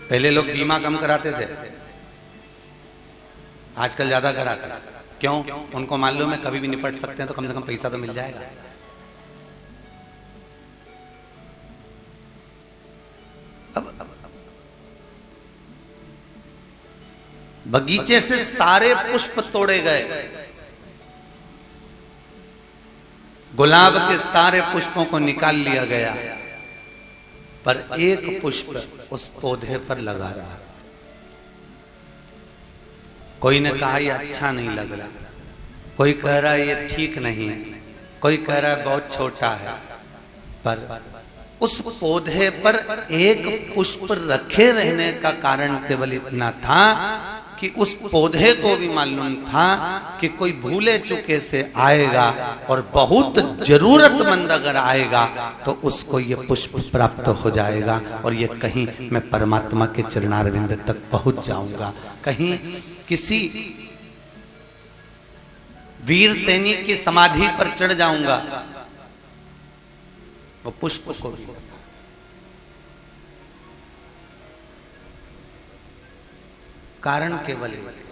पहले लोग बीमा कम कराते थे, आजकल ज्यादा कराते हैं। क्यों? उनको मालूम है कभी भी निपट सकते हैं, तो कम से कम पैसा तो मिल जाएगा। अब बगीचे से सारे पुष्प तोड़े गए, गुलाब के सारे पुष्पों को निकाल लिया गया, पर एक पुष्प उस पौधे पर लगा रहा। कोई ने कहा ये अच्छा नहीं लग रहा, कोई कह रहा है ये ठीक नहीं है, कोई कह रहा है बहुत छोटा है, पर उस पौधे पर एक पुष्प रखे रहने का कारण केवल इतना था कि उस पौधे को भी मालूम था कि कोई भूले चुके से आएगा और बहुत जरूरतमंद अगर आएगा तो उसको ये पुष्प प्राप्त हो जाएगा और ये कहीं मैं परमात्मा के चरणारविंद तक पहुंच जाऊंगा, कहीं किसी वीर सैनिक की समाधि पर चढ़ जाऊंगा। वो पुष्प को भी कारण केवल एक,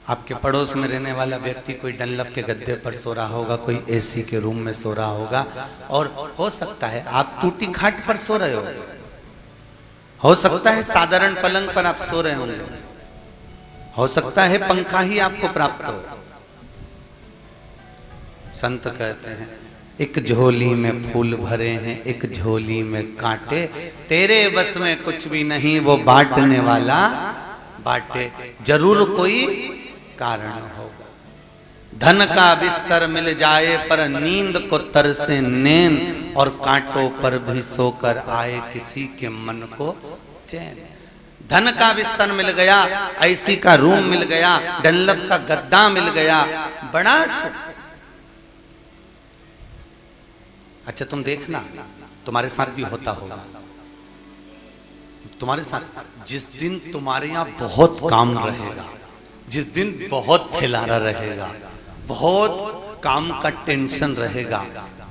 आपके पड़ोस में रहने वाला व्यक्ति कोई डनलप के गद्दे पर सो रहा होगा, कोई एसी के रूम में सो रहा होगा, और हो सकता है आप टूटी खाट पर सो रहे हो सकता है साधारण पलंग पर आप सो रहे होंगे, हो सकता है पंखा ही आपको प्राप्त हो। संत कहते हैं एक झोली में फूल भरे हैं, एक झोली में कांटे, तेरे बस में कुछ भी नहीं, वो बांटने वाला बांटे, जरूर कोई कारण होगा। धन का बिस्तर मिल जाए पर नींद को तरसे नैन, और कांटों पर भी सोकर आए किसी के मन को चैन। धन का बिस्तर मिल गया, ऐसी का रूम मिल गया, डनलप का गद्दा मिल गया, बड़ा सुख। अच्छा तुम देखना, तुम्हारे साथ भी होता होगा, तुम्हारे साथ जिस दिन तुम्हारे यहाँ बहुत काम रहेगा, जिस दिन बहुत फैलारा रहेगा, बहुत काम का टेंशन रहेगा,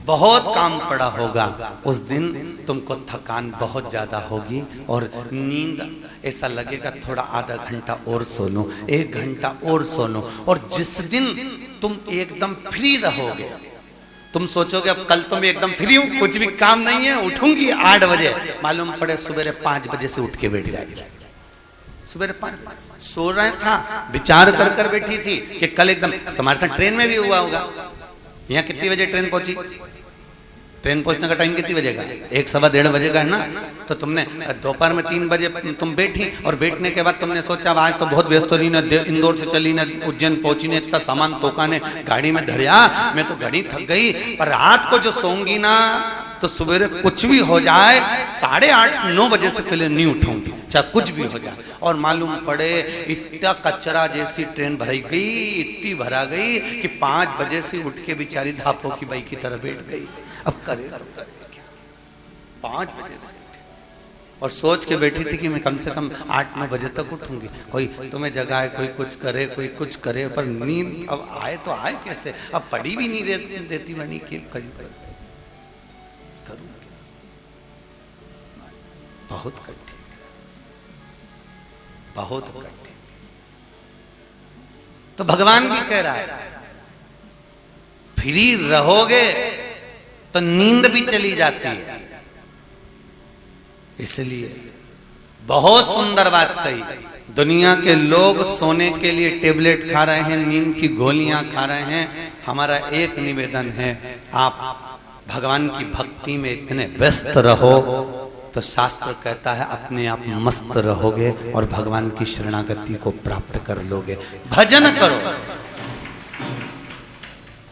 बहुत काम पड़ा होगा, उस दिन तुमको थकान बहुत ज्यादा होगी और नींद ऐसा लगेगा थोड़ा आधा घंटा और सो लूं, 1 घंटा और सो लूं। और जिस दिन तुम एकदम फ्री रहोगे, तुम सोचोगे अब कल तो मैं एकदम फ्री हूं, कुछ भी काम नहीं है, उठूंगी 8 बजे, मालूम पड़े सुबह 5 बजे से उठ के बैठ जाएगी। सुबह 5 सो रहे था, विचार कर कर बैठी थी कि कल एकदम, तुम्हारे साथ ट्रेन में भी हुआ होगा। यहाँ कितनी बजे ट्रेन पहुंची? ट्रेन पहुंचने का टाइम कितनी बजे का? 1 सवा 1:30 बजे का है ना। तो तुमने दोपहर में 3 बजे तुम बैठी, और बैठने के बाद तुमने सोचा आज तो बहुत व्यस्त हो रही ना, इंदौर से चली ना, उज्जैन पहुंची ने, इतना सामान तोका ने गाड़ी में धरिया, मैं तो गाड़ी थक गई, पर रात को जो सोऊंगी ना तो सवेरे कुछ भी हो जाए 8:30-9 बजे से पहले नहीं उठूंगी, चाहे कुछ भी हो जाए। और मालूम पड़े इतना कचरा जैसी ट्रेन भराई गई, इतनी भरा गई कि 5 बजे से उठ के बेचारी धापों की बाई की तरह बैठ गई। अब करे तो करे क्या, 5 बजे से और सोच के बैठी थी कि मैं कम से कम 8-9 बजे तक उठूंगी। कोई तुम्हें जगाए, कोई कुछ करे, कोई कुछ करे, पर नींद अब आए तो आए कैसे? अब पड़ी भी नहीं देती बनी कि करूं बहुत कठिन, बहुत कठिन। तो भगवान भी कह रहा है फ्री रहोगे तो नींद भी चली जाती है। इसलिए बहुत सुंदर बात कही, दुनिया के लोग सोने के लिए टेबलेट खा रहे हैं, नींद की गोलियां खा रहे हैं। हमारा एक निवेदन है, आप भगवान की भक्ति में इतने व्यस्त रहो तो शास्त्र कहता है अपने आप मस्त रहोगे और भगवान की शरणागति को प्राप्त कर लोगे। भजन करो,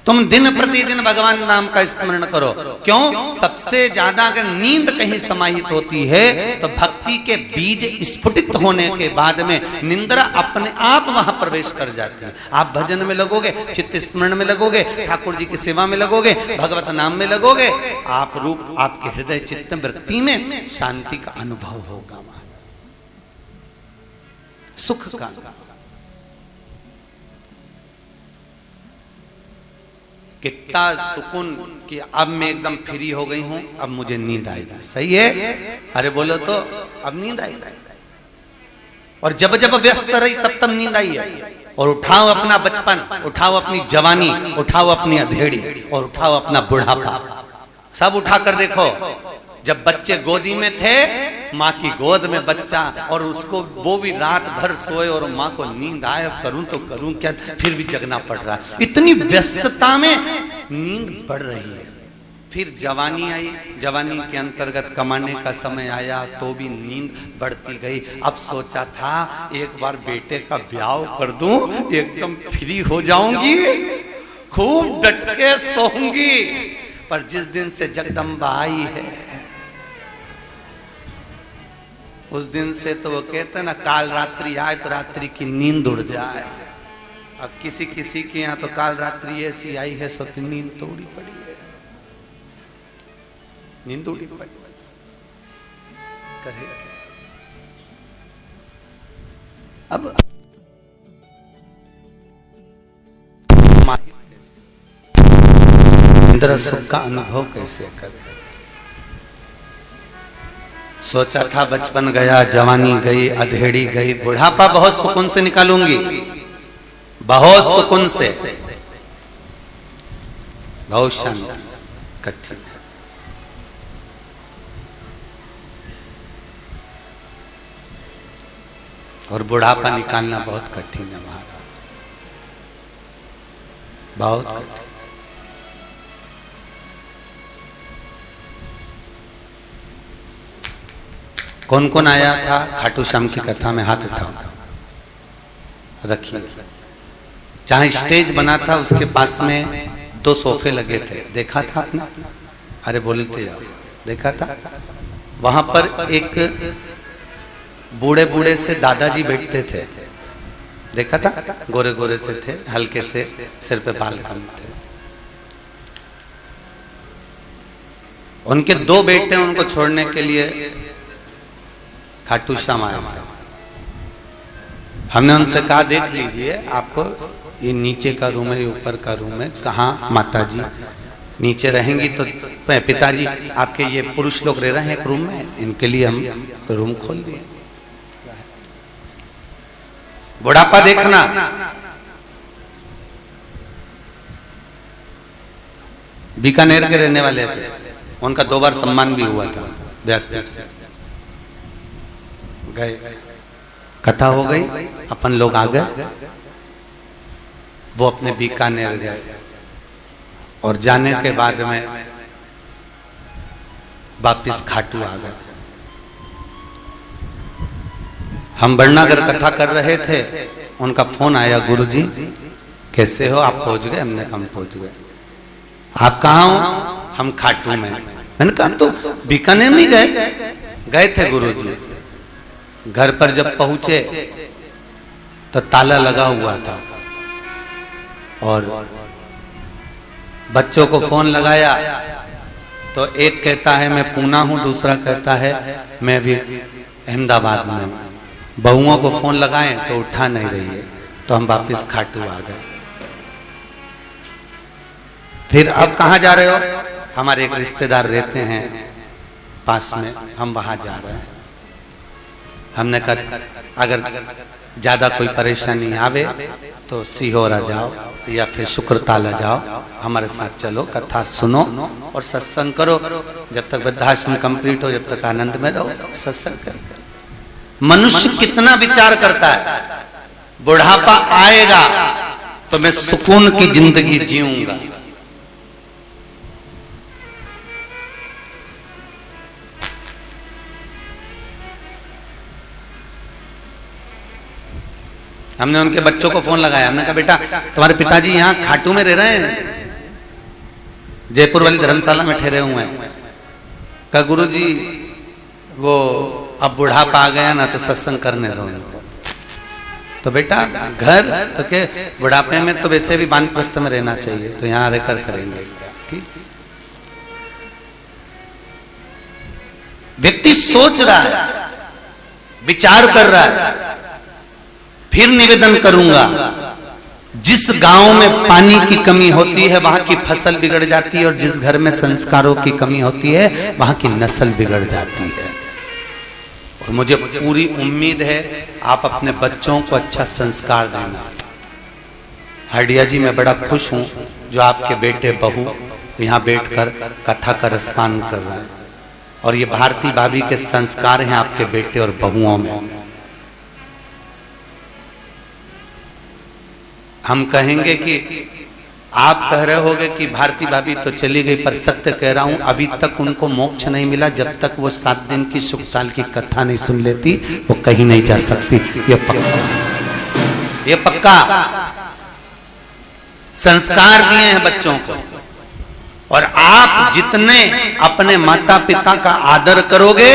तुम दिन प्रतिदिन भगवान नाम का स्मरण करो। क्यों? सबसे ज्यादा अगर नींद कहीं समाहित होती है तो भक्ति के बीज स्फुटित होने के बाद में निंद्रा अपने आप वहां प्रवेश कर जाती है। आप भजन में लगोगे, चित्त स्मरण में लगोगे, ठाकुर जी की सेवा में लगोगे, भगवत नाम में लगोगे, आप रूप आपके हृदय चित्त वृत्ति में शांति का अनुभव होगा, सुख का। कितना सुकून कि अब मैं एकदम फ्री हो गई हूं, अब मुझे नींद आएगी। सही है? अरे बोलो तो अब नींद आई। और जब जब व्यस्त रही तब तब नींद आई है। और उठाओ अपना बचपन, उठाओ अपनी जवानी, उठाओ अपनी अधेड़ी और उठाओ अपना बुढ़ापा, सब उठा कर देखो। जब बच्चे गोदी में थे, माँ की गोद में बच्चा, और उसको वो भी रात भर सोए और माँ को नींद आए, करूं तो करूं क्या, फिर भी जगना पड़ रहा। इतनी व्यस्तता में नींद बढ़ रही है। फिर जवानी आई, जवानी के अंतर्गत कमाने का समय आया तो भी नींद बढ़ती गई। अब सोचा था एक बार बेटे का ब्याह कर दूं, एकदम फ्री हो जाऊंगी, खूब डट के सोऊंगी। पर जिस दिन से जगदम्बा आई है, उस दिन से तो वो कहते ना, काल रात्रि आए तो रात्रि की नींद उड़ जाए। अब किसी किसी के यहाँ तो काल रात्रि ऐसी आई है सो नींद तोड़ी पड़ी है, नींद उड़ी पड़ी करे। अब इंद्र सुख का अनुभव कैसे करें? सोचा था बचपन गया, जवानी गई, अधेड़ी गई, बुढ़ापा बहुत सुकून से निकालूंगी, बहुत सुकून से, बहुत शांति। कठिन है। और बुढ़ापा निकालना बहुत कठिन है महाराज, बहुत कठिन। कौन कौन आया था खाटू श्याम की कथा में? हाथ उठाओ, रखिए। जहां स्टेज बना था उसके पास में 2 सोफे लगे थे, देखा था आपने? अरे बोलते जाओ, देखा था? वहां पर एक बूढ़े बूढ़े से दादाजी बैठते थे, देखा था? गोरे गोरे से थे, हल्के से सिर पे बाल कम थे। उनके 2 बेटे उनको छोड़ने के लिए खाटू श्याम आया था। हमने उनसे कहा देख लीजिए, आपको ये नीचे का रूम है, ऊपर का रूम है, कहाँ माताजी नीचे रहेंगी तो पिताजी आपके ये पुरुष लोग रह रहे हैं एक रूम में, इनके लिए हम रूम खोल दिए। बुढ़ापा देखना, बीकानेर के रहने वाले थे, उनका 2 बार सम्मान भी हुआ था व्यासपीठ से। गए, कथा हो गई, अपन लोग आ गए, वो अपने बीकानेर गए। और जाने के बाद में वापिस खाटू आ गए। हम बड़नागर कथा कर रहे थे, उनका फोन आया, गुरुजी कैसे हो, आप पहुंच गए? हमने कहा हम पहुंच गए। आप कहाँ हो? हम खाटू में। मैंने कहा तो बीकानेर नहीं गए? गए थे गुरुजी। घर पर जब पहुंचे तो ताला लगा हुआ था, और बच्चों को फोन लगाया तो एक कहता है मैं पूना हूं, दूसरा कहता है मैं भी अहमदाबाद में हूं। बहुओं को फोन लगाए तो उठा नहीं रही है, तो हम वापस खाटू आ गए। फिर अब कहां जा रहे हो? हमारे एक रिश्तेदार रहते हैं पास में, हम वहां जा रहे हैं। हमने कहा अगर ज्यादा कोई परेशानी आवे तो सीहोरा जाओ या फिर शुक्रताला जाओ, हमारे साथ चलो, कथा सुनो और सत्संग करो। जब तक वृद्धाश्रम कंप्लीट हो, जब तक आनंद में रहो, सत्संग करो। मनुष्य कितना विचार करता है, बुढ़ापा आएगा तो मैं सुकून की जिंदगी जीऊंगा। हमने उनके बच्चों को फोन लगाया, हमने कहा बेटा तुम्हारे पिताजी यहाँ खाटू में रह रहे हैं, जयपुर वाली धर्मशाला में ठहरे हुए हैं। कहा गुरुजी वो अब बुढ़ापा आ गया ना, तो सत्संग करने दो उनको। तो बेटा घर तो के बुढ़ापे में तो वैसे भी वानप्रस्थ में रहना चाहिए, तो यहाँ रहकर करेंगे। ठीक, व्यक्ति सोच रहा है, विचार कर रहा है, फिर निवेदन करूंगा जिस गांव में पानी की कमी होती है वहां की फसल बिगड़ जाती है, और जिस घर में संस्कारों की कमी होती है वहां की नस्ल बिगड़ जाती है। और मुझे पूरी उम्मीद है आप अपने बच्चों को अच्छा संस्कार देना। हरडिया जी मैं बड़ा खुश हूं जो आपके बेटे बहू यहां बैठकर कथा का रसपान कर रहे हैं, और ये भारती भाभी के संस्कार हैं आपके बेटे और बहुओं में। हम कहेंगे कि आप कह रहे होगे कि भारती भाभी तो चली गई, पर सत्य कह रहा हूं अभी तक उनको मोक्ष नहीं मिला। जब तक वो 7 दिन की सुखताल की कथा नहीं सुन लेती वो कहीं नहीं जा सकती। ये पक्का, ये पक्का। संस्कार दिए हैं बच्चों को, और आप जितने अपने माता पिता का आदर करोगे,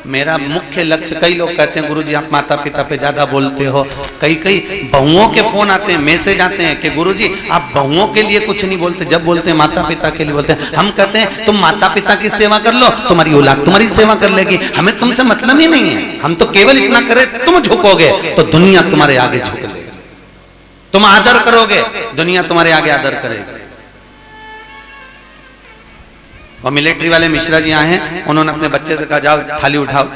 मेरा मुख्य लक्ष्य, कई लोग कहते हैं गुरुजी आप माता पिता पे ज्यादा बोलते हो, कई बहुओं के फोन आते हैं, मैसेज आते हैं कि गुरुजी आप बहुओं के लिए कुछ नहीं बोलते, जब बोलते हैं माता पिता के लिए बोलते हैं। हम कहते हैं तुम माता पिता की सेवा कर लो, तुम्हारी औलाद तुम्हारी सेवा कर लेगी, हमें तुमसे मतलब ही नहीं है। हम तो केवल इतना करें, तुम झुकोगे तो दुनिया तुम्हारे आगे झुक लेगी, तुम आदर करोगे दुनिया तुम्हारे आगे आदर करेगी। और मिलिट्री वाले मिश्रा जी आए हैं, उन्होंने अपने बच्चे से कहा जाओ थाली उठाओ।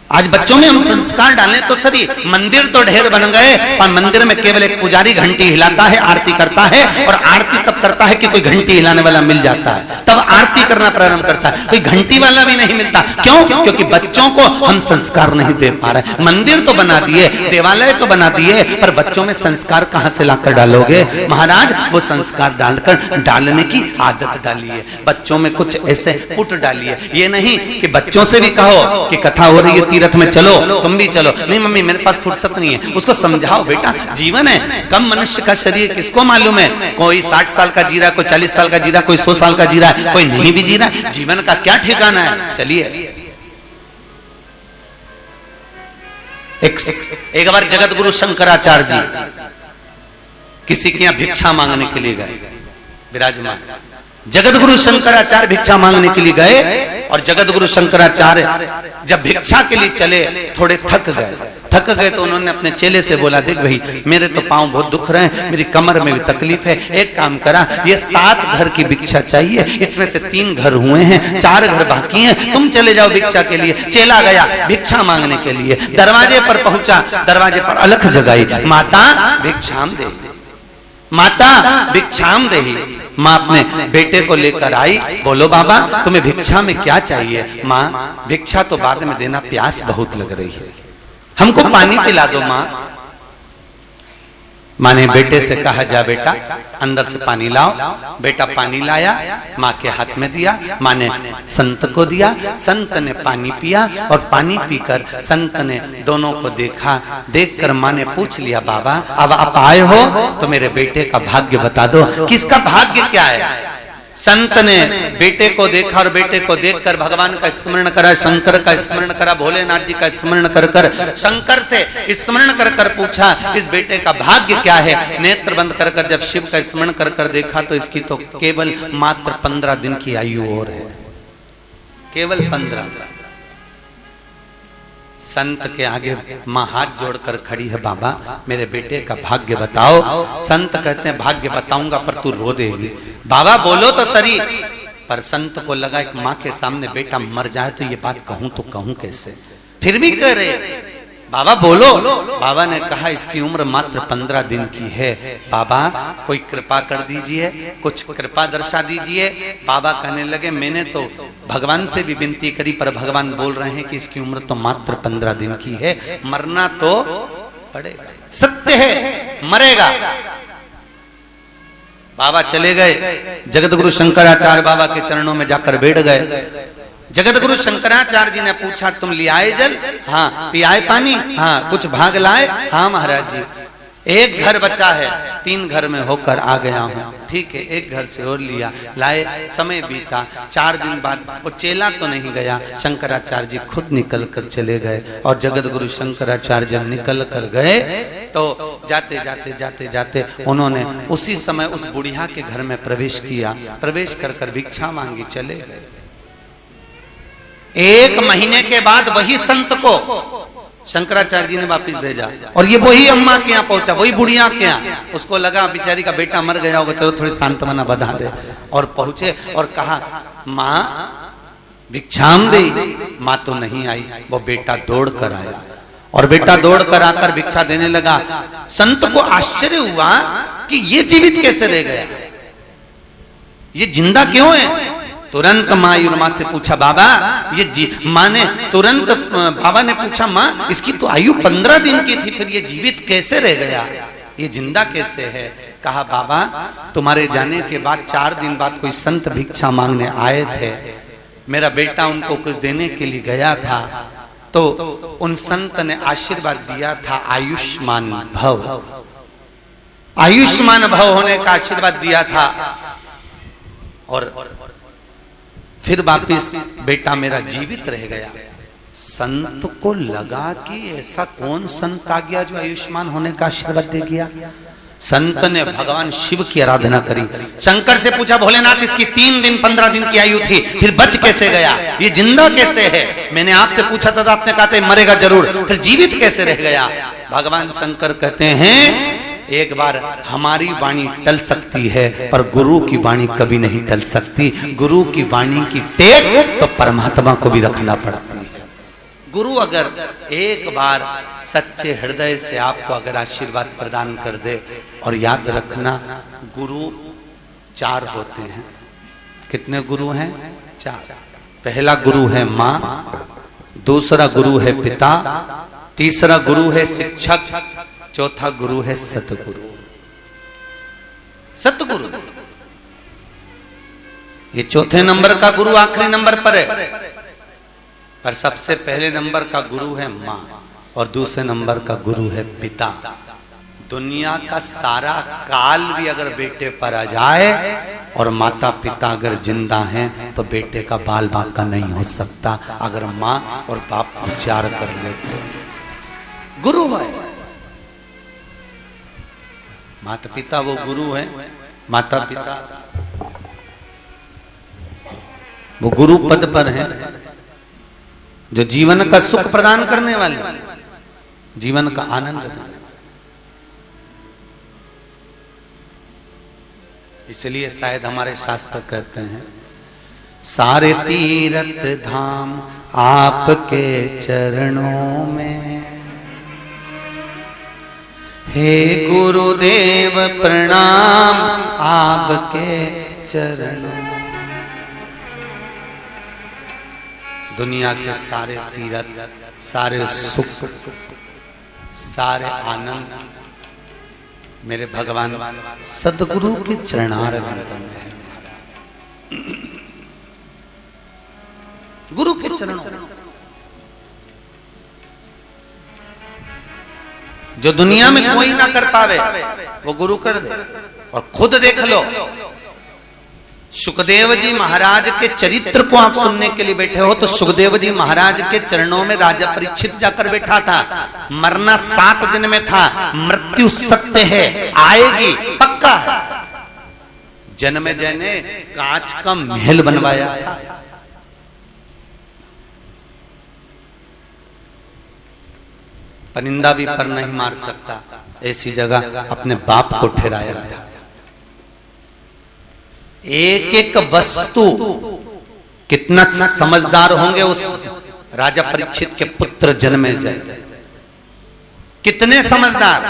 आज बच्चों में हम संस्कार डालें तो सही। मंदिर तो ढेर बन गए, पर मंदिर में केवल एक पुजारी घंटी हिलाता है, आरती करता है, और आरती तब करता है कि कोई घंटी हिलाने वाला मिल जाता है, तब आरती करना प्रारंभ करता है। कोई घंटी वाला भी नहीं मिलता। क्यों? क्योंकि बच्चों को हम संस्कार नहीं दे पा रहे। मंदिर तो बना दिए, देवालय तो बना दिए, पर बच्चों में संस्कार कहां से लाकर डालोगे? महाराज वो संस्कार डालकर डालने की आदत डालिए, बच्चों में कुछ ऐसे पुट डालिए। ये नहीं कि बच्चों से भी कहो कि कथा हो रही है तीर्थ में चलो, तुम भी चलो। नहीं मम्मी मेरे पास फुर्सत नहीं है। उसको समझाओ बेटा जीवन है, कम मनुष्य का शरीर किसको मालूम है? कोई 60 साल का जी रहा है, कोई 40 साल का जी रहा है, कोई 100 साल का जी रहा है, कोई नहीं भी जी रहा है। जीवन का क्या ठिकाना है? चलिए। एक बार जगत गुरु शंकराचार्य जी किसी के यहां भिक्षा मांगने के लिए गए, विराजमान। जगत गुरु शंकराचार्य भिक्षा मांगने के लिए गए, और जगत गुरु शंकराचार्य जब भिक्षा के लिए चले थोड़े थक गए तो उन्होंने अपने चेले से बोला, देख भाई मेरे तो पांव बहुत दुख रहे हैं, मेरी कमर में भी तकलीफ है, एक काम करा, ये 7 घर की भिक्षा चाहिए, इसमें से 3 घर हुए हैं, 4 घर बाकी हैं, तुम चले जाओ भिक्षा के लिए। चेला गया भिक्षा मांगने के लिए, दरवाजे पर पहुंचा, दरवाजे पर अलख जगाई, माता भिक्षाम दे, माता भिक्षाम देही। माँ अपने बेटे को लेकर आई, बोलो बाबा तुम्हें भिक्षा में क्या चाहिए? माँ भिक्षा तो बाद में देना, प्यास बहुत लग रही है, हमको पानी पिला दो माँ। माँ ने बेटे से कहा जा बेटा अंदर से पानी लाओ। बेटा पानी लाया, माँ के हाथ में दिया, माँ ने संत को दिया, संत ने पानी पिया, और पानी पीकर संत ने दोनों को देखा। देखकर माँ ने पूछ लिया, बाबा अब आप आए हो तो मेरे बेटे का भाग्य बता दो, किसका भाग्य क्या है? संत ने बेटे को देखा, और बेटे को देखकर भगवान का स्मरण करा, शंकर का स्मरण करा, भोलेनाथ जी का स्मरण कर कर शंकर से स्मरण कर कर पूछा इस बेटे का भाग्य क्या है? नेत्र बंद कर कर जब शिव का स्मरण कर कर देखा तो इसकी तो केवल मात्र 15 दिन की आयु और है, केवल 15। संत के आगे माँ हाथ जोड़कर खड़ी है, बाबा मेरे बेटे का भाग्य बताओ। संत कहते हैं भाग्य बताऊंगा पर तू रो देगी। बाबा बोलो तो सही। पर संत को लगा एक माँ के सामने बेटा मर जाए तो ये बात कहूं तो कहूं कैसे, फिर भी कह रहे बाबा बोलो। बाबा ने कहा इसकी उम्र मात्र 15 दिन की है, बाबा कोई कृपा कर दीजिए, कुछ कृपा दर्शा दीजिए। बाबा कहने लगे मैंने तो भगवान से भी विनती करी, पर भगवान बोल रहे हैं कि इसकी उम्र तो मात्र 15 दिन की है, मरना तो पड़ेगा, सत्य है मरेगा। बाबा चले गए, जगत गुरु शंकराचार्य बाबा के चरणों में जाकर बैठ गए। जगत गुरु शंकराचार्य जी ने पूछा तुम ले आए जल? हाँ। पियाए पानी? हाँ। कुछ भाग लाए? हाँ महाराज जी। एक घर बचा है, 3 घर में होकर आ गया हूँ। ठीक है, एक घर से और लिया, लाए, समय बीता। 4 दिन बाद वो चेला तो नहीं गया, शंकराचार्य जी खुद निकल कर चले गए। और जगत गुरु शंकराचार्य जब निकल कर गए तो जाते जाते जाते जाते उन्होंने उसी समय उस बुढ़िया के घर में प्रवेश किया। प्रवेश कर कर भिक्षा मांगी, चले गए। 1 महीने के बाद वही संत को शंकराचार्य जी ने वापस भेजा और ये वही अम्मा के यहाँ पहुंचा, वही बुढ़िया के यहाँ। उसको लगा बेचारी का बेटा मर गया होगा, चलो थोड़ी सांत्वना बधा दे। और पहुंचे और कहा माँ भिक्षाम दे। माँ तो नहीं आई, वो बेटा दौड़ कर आया और बेटा दौड़ कर आकर भिक्षा देने लगा। संत को आश्चर्य हुआ कि ये जीवित कैसे रह गया, ये जिंदा क्यों है। तुरंत माँ से पूछा बाबा ये माँ ने तुरंत बाबा ने पूछा माँ इसकी तो आयु 15 दिन की थी, फिर ये जीवित कैसे रह गया, ये जिंदा कैसे है। कहा बाबा तुम्हारे जाने के बाद 4 दिन बाद कोई संत भिक्षा मांगने आए थे, मेरा बेटा उनको कुछ देने के लिए गया था, तो उन संत ने आशीर्वाद दिया था आयुष्मान भव, आयुष्मान भव होने का आशीर्वाद दिया था। और फिर वापिस बेटा मेरा जीवित रह गया। संत को लगा कि ऐसा कौन संत आ गया जो आयुष्मान होने का आशीर्वाद दे गया। संत ने भगवान शिव की आराधना करी, शंकर से पूछा भोलेनाथ इसकी 3 दिन 15 दिन की आयु थी, फिर बच कैसे गया, ये जिंदा कैसे है। मैंने आपसे पूछा था आपने कहा था मरेगा जरूर, फिर जीवित कैसे रह गया। भगवान शंकर कहते हैं एक बार हमारी वाणी टल सकती है पर गुरु की वाणी कभी नहीं टल सकती। गुरु की वाणी की टेक तो परमात्मा को भी रखना पड़ती है। गुरु अगर एक बार सच्चे हृदय से आपको अगर आशीर्वाद प्रदान कर दे, और याद रखना गुरु 4 होते हैं। कितने गुरु हैं? 4। पहला गुरु है माँ, दूसरा गुरु है पिता, तीसरा गुरु है शिक्षक, चौथा गुरु है सतगुरु। सतगुरु ये चौथे नंबर का गुरु आखिरी नंबर पर है, पर सबसे पहले नंबर का गुरु है माँ और दूसरे नंबर का गुरु है पिता। दुनिया का सारा काल भी अगर बेटे पर आ जाए और माता पिता अगर जिंदा हैं तो बेटे का बाल बाप का नहीं हो सकता, अगर माँ और बाप विचार कर ले तो। गुरु है, माता पिता वो गुरु है, माता पिता वो गुरु पद पर हैं जो जीवन का सुख प्रदान करने वाले, जीवन का आनंद देने। इसलिए शायद हमारे शास्त्र कहते हैं सारे तीर्थ धाम आपके चरणों में, हे गुरुदेव प्रणाम आपके चरणों। दुनिया के सारे तीर्थ, सारे सुख, सारे आनंद मेरे भगवान सदगुरु के चरणारविंद में है। गुरु के चरणों, जो दुनिया में कोई ना कर पावे वो गुरु कर दे। और खुद देख लो, सुखदेव जी महाराज के चरित्र को आप सुनने के लिए बैठे हो तो सुखदेव जी महाराज के चरणों में राजा परीक्षित जाकर बैठा था। मरना 7 दिन में था, मृत्यु सत्य है, आएगी, पक्का है। जन्मेजय ने कांच का महल बनवाया था। परिंदा भी पर नहीं मार सकता, ऐसी जगह अपने बाप को ठहराया था। एक एक वस्तु, कितना समझदार होंगे उस राजा परीक्षित के पुत्र जन्मेजय, कितने समझदार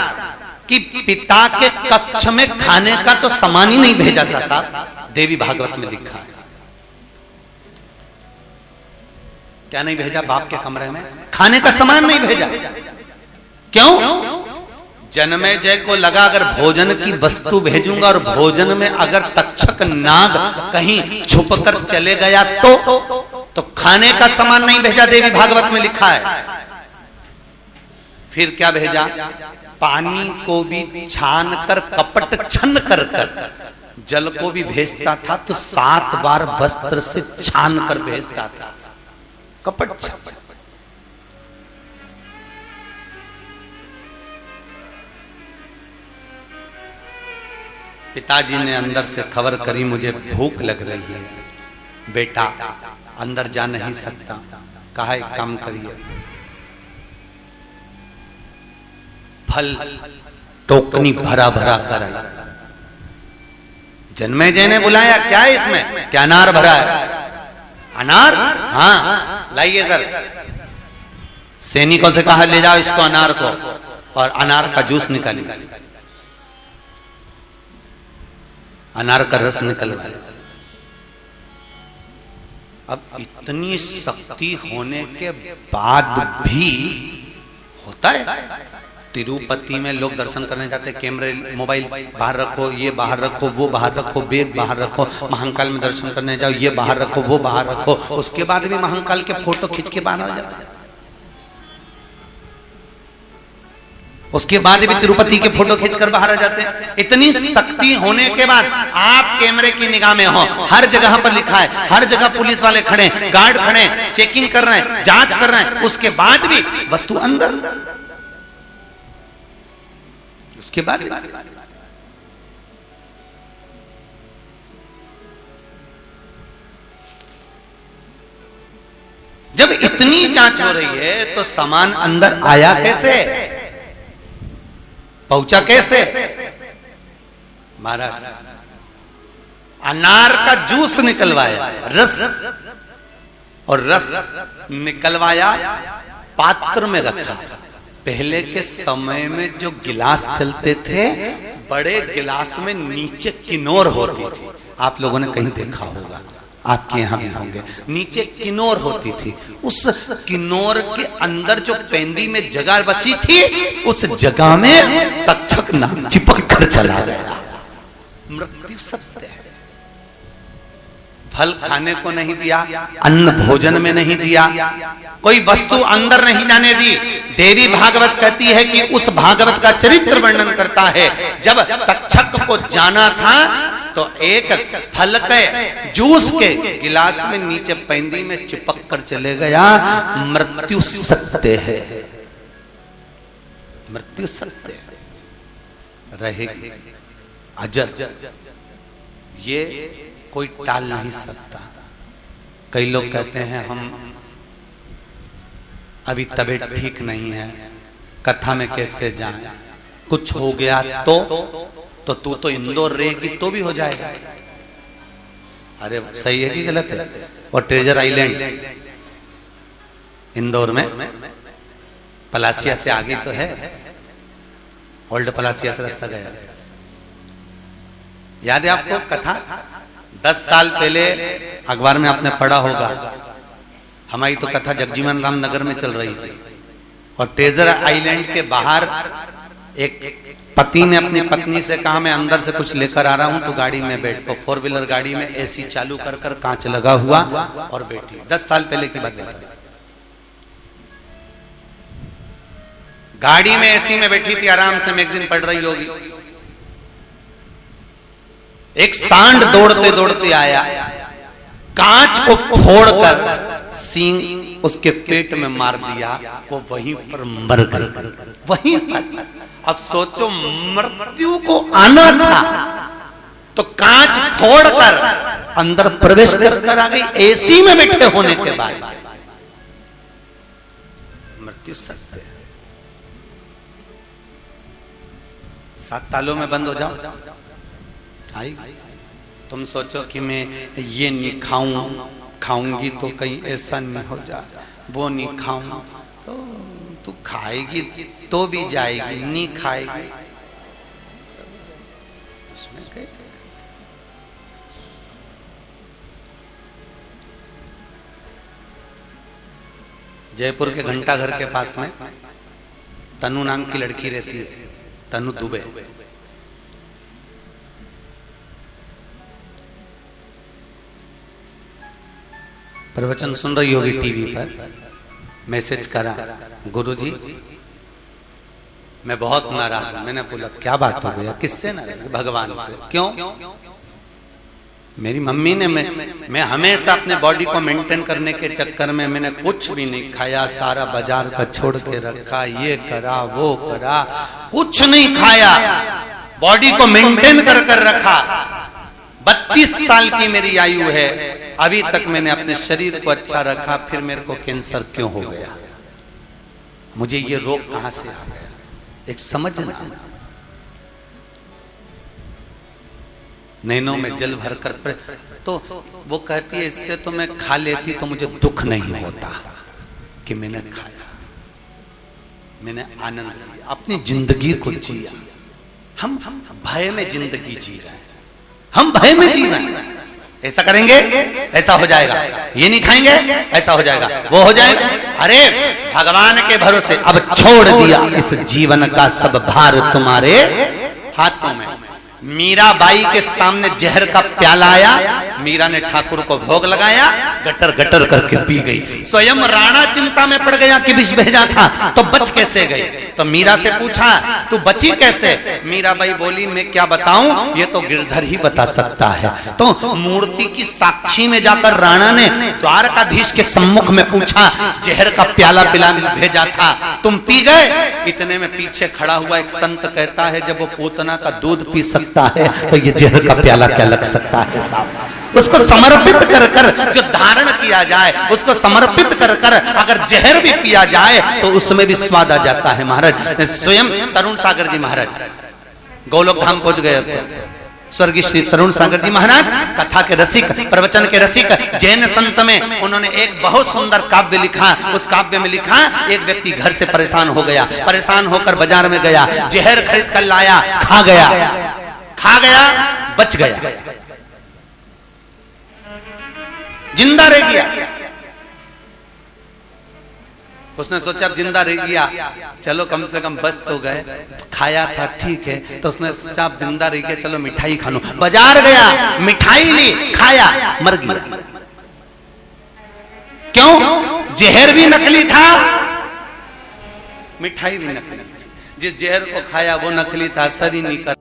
कि पिता के कक्ष में खाने का तो सामान ही नहीं भेजा था साहब। देवी भागवत में लिखा है, क्या नहीं भेजा बाप के कमरे में? खाने का सामान नहीं भेजा। क्यों? जन्मेजय को लगा अगर भोजन की वस्तु भेजूंगा और भोजन में अगर तक्षक नाग कहीं छुपकर चले गया तो खाने का सामान नहीं भेजा। देवी भागवत में लिखा है। फिर क्या भेजा? पानी को भी छान कर, कपट छन कर जल को भी भेजता था तो 7 बार वस्त्र से छान कर भेजता था। कपट छन। पिताजी ने अंदर से खबर करी मुझे भूख लग रही है। बेटा अंदर जा नहीं सकता। कहा एक काम करिए, फल टोकनी भरा भरा कर आई। जन्मेजय ने बुलाया, क्या है इसमें? क्या अनार भरा है? अनार? हाँ लाइए सर। सैनिकों से कहा ले जाओ इसको, अनार को, और अनार का जूस निकालिए, अनार का रस निकलवाया। अब इतनी शक्ति होने के बाद भी होता है। तिरुपति में लोग दर्शन करने जाते हैं, कैमरे मोबाइल बाहर रखो, ये बाहर रखो, वो बाहर रखो, बैग बाहर रखो। महाकाल में दर्शन करने जाओ, ये बाहर रखो, वो बाहर रखो। उसके बाद भी महाकाल के फोटो खींच के बाहर आ जाता है। उसके बाद भी तिरुपति के फोटो खींचकर बाहर आ जाते हैं। इतनी शक्ति होने के बाद आप कैमरे की निगाह में हो, हर जगह पर लिखा है, हर जगह पुलिस वाले खड़े, गार्ड खड़े, चेकिंग कर रहे हैं, जांच कर रहे हैं, उसके बाद भी वस्तु अंदर। उसके बाद जब इतनी जांच हो रही है तो सामान अंदर आया कैसे, पहुंचा कैसे? महाराज अनार का जूस निकलवाया, रस, और रस निकलवाया, पात्र में रखा। पहले के समय में जो गिलास चलते थे, बड़े गिलास में नीचे किनोर होती थी। आप लोगों ने कहीं देखा होगा, आपके यहां भी होंगे, नीचे किनोर होती थी। उस किनोर के अंदर जो पेंदी में जगह बची थी, उस जगह में तक्षक नाग चिपक कर चला गया। मृत्यु सत्य है। फल खाने को नहीं दिया, अन्न भोजन में नहीं दिया, कोई वस्तु अंदर नहीं जाने दी। देवी भागवत कहती है कि उस भागवत का चरित्र वर्णन करता है, जब तक्षक को जाना था तो एक फल के जूस के गिलास में नीचे पेंदी में चिपक कर चले गया। मृत्यु सत्य है, मृत्यु सत्य है, रहेगी अजर, ये कोई टाल नहीं सकता। कई लोग कहते हैं हम अभी तबीयत ठीक नहीं है, कथा में कैसे जाएं, कुछ हो गया तो तू तो इंदौर रहेगी तो भी हो जाएगा। अरे सही है कि गलत है? और ट्रेजर आइलैंड इंदौर में पलासिया से आगे तो है, ओल्ड पलासिया से रास्ता गया। याद है आपको कथा? 10 साल पहले अखबार में आपने पढ़ा होगा, हमारी तो कथा जगजीवन राम नगर में चल रही थी, और ट्रेजर आइलैंड के बाहर एक पति ने अपनी पत्नी से कहा मैं अंदर से कुछ लेकर आ रहा हूं तो गाड़ी में बैठ। तो 4 व्हीलर गाड़ी में एसी चालू कर कर कांच लगा हुआ और बैठी। 10 साल पहले की बात है। गाड़ी में एसी में बैठी थी, आराम से मैगजीन पढ़ रही होगी। एक सांड दौड़ते दौड़ते आया, कांच को फोड़कर सींग उसके पेट में मार दिया, वो वहीं पर मर गई, वहीं पर। अब सोचो, मृत्यु को आना था तो कांच फोड़कर अंदर प्रवेश कर आ गई, एसी में बैठे होने के बाद। मृत्यु सत्य है। 7 तालों में बंद हो जाओ, आई तुम सोचो कि मैं ये नहीं खाऊंगी तो कहीं ऐसा नहीं हो जाए, वो नहीं खाऊं तो तू खाएगी तो भी जाएगी, नहीं खाएगी उसमें कहीं। जयपुर के घंटा घर के पास में तनु नाम की लड़की रहती है, तनु दुबे। प्रवचन सुन रही होगी टीवी पर, मैसेज करा, गुरुजी मैं बहुत नाराज हूं। मैंने बोला क्या बात हो गया? किससे नाराज? भगवान से। क्यों? मेरी मम्मी ने मैं हमेशा अपने बॉडी को मेंटेन करने के चक्कर में मैंने कुछ भी नहीं खाया, सारा बाजार का छोड़ के रखा, ये करा वो करा, कुछ नहीं खाया, बॉडी को मेंटेन कर कर रखा। 32 साल की मेरी आयु है, अभी तक मैंने अपने शरीर को अच्छा रखा, फिर मेरे को कैंसर क्यों हो गया? मुझे ये रोग कहां से आ गया? एक समझना। नैनों में जल भरकर तो वो कहती है इससे तो मैं खा लेती तो मुझे दुख नहीं होता कि मैंने खाया, मैंने आनंद लिया, अपनी जिंदगी को जिया। हम भय में जिंदगी जी रहे हैं, हम भय में जी रहे हैं। ऐसा करेंगे ऐसा हो जाएगा, ये नहीं खाएंगे ऐसा हो जाएगा, वो हो जाएगा। अरे भगवान के भरोसे अब छोड़ दिया, इस जीवन का सब भार तुम्हारे हाथों में। मीराबाई के सामने जहर का प्याला आया, मीरा ने ठाकुर को भोग लगाया, गटर गटर करके पी गई। स्वयं राणा चिंता में पड़ गया कि विष भेजा था तो बच कैसे गई। तो मीरा से पूछा तू बची कैसे? मीराबाई बोली मैं क्या बताऊं, ये तो गिरधर ही बता सकता है। तो मूर्ति की साक्षी में जाकर राणा ने द्वारकाधीश के सम्मुख में पूछा, जहर का प्याला पिला भेजा था तुम पी गए? इतने में पीछे खड़ा हुआ एक संत कहता है जब वो पूतना का दूध पी सकता है तो ये जहर का प्याला क्या लग सकता है साहब। उसको समर्पित कर कर जो धारण किया जाए, उसको समर्पित कर कर अगर जहर भी पिया जाए तो उसमें भी स्वाद आ जाता है। महाराज स्वयं तरुण सागर जी महाराज गोलोक धाम पहुंच गए। स्वर्गीय श्री तरुण सागर जी महाराज कथा के रसिक, प्रवचन के रसिक, जैन संत में उन्होंने एक बहुत सुंदर काव्य लिखा। उस काव्य में लिखा एक व्यक्ति घर से परेशान हो गया, परेशान होकर बाजार में गया, जहर खरीद कर लाया, खा गया बच गया, जिंदा रह गया। उसने सोचा अब जिंदा रह गया चलो कम से कम बच तो गए, खाया था ठीक है। तो उसने सोचा अब जिंदा रह गया चलो मिठाई खा लो, बाजार गया, मिठाई ली, खाया, मर गया। क्यों? जहर भी नकली था, मिठाई भी नकली थी। जिस जहर को खाया वो नकली था, असर ही नहीं कर